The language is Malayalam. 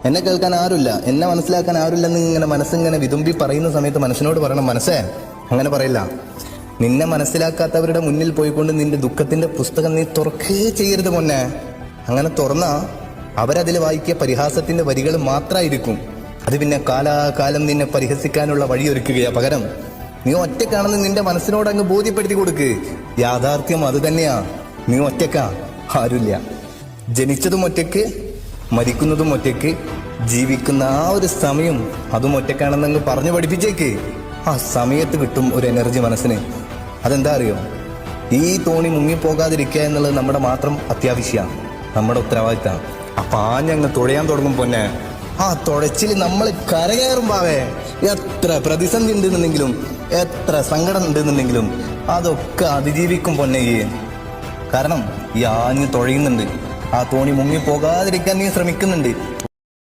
എന്നെ കേൾക്കാൻ ആരുമില്ല, എന്നെ മനസ്സിലാക്കാൻ ആരുമില്ലെന്ന് ഇങ്ങനെ മനസ്സിങ്ങനെ വിതുമ്പി പറയുന്ന സമയത്ത് മനസ്സിനോട് പറയണം, മനസ്സേ അങ്ങനെ പറയില്ല. നിന്നെ മനസ്സിലാക്കാത്തവരുടെ മുന്നിൽ പോയിക്കൊണ്ട് നിന്റെ ദുഃഖത്തിന്റെ പുസ്തകം നീ തുറക്കേ ചെയ്യരുത് പൊന്നെ. അങ്ങനെ തുറന്നാ അവരതിൽ വായിക്കിയ പരിഹാസത്തിന്റെ വരികൾ മാത്രമായിരിക്കും. അത് പിന്നെ കാലാകാലം നിന്നെ പരിഹസിക്കാനുള്ള വഴിയൊരുക്കുകയാ. പകരം നീ ഒറ്റക്കാണെന്ന് നിന്റെ മനസ്സിനോട് അങ്ങ് ബോധ്യപ്പെടുത്തി കൊടുക്ക്. യാഥാർത്ഥ്യം അത് തന്നെയാ, നീ ഒറ്റക്കാ, ആരുമില്ല. ജനിച്ചതും ഒറ്റയ്ക്ക്, മരിക്കുന്നതും ഒറ്റയ്ക്ക്, ജീവിക്കുന്ന ആ ഒരു സമയം അതും ഒറ്റക്കാണെന്നങ്ങ് പറഞ്ഞു പഠിപ്പിച്ചേക്ക്. ആ സമയത്ത് കിട്ടും ഒരു എനർജി മനസ്സിന്. അതെന്താ അറിയോ? ഈ തോണി മുങ്ങിപ്പോകാതിരിക്കുക എന്നുള്ളത് നമ്മുടെ മാത്രം അത്യാവശ്യമാണ്, നമ്മുടെ ഉത്തരവാദിത്തമാണ്. അപ്പൊ ആഞ്ഞങ്ങ് തുഴയാൻ തുടങ്ങും പൊന്നെ. ആ തുഴച്ചിൽ നമ്മൾ കരകയറുമ്പാവേ എത്ര പ്രതിസന്ധി ഉണ്ടെന്നുണ്ടെങ്കിലും എത്ര സങ്കടം ഉണ്ടെന്നുണ്ടെങ്കിലും അതൊക്കെ അതിജീവിക്കും പൊന്നെ. കാരണം ഈ ആഞ്ഞ് തുഴയുന്നുണ്ട്, ആ തോണി മുങ്ങിപ്പോകാതിരിക്കാൻ നീ ശ്രമിക്കുന്നുണ്ട്.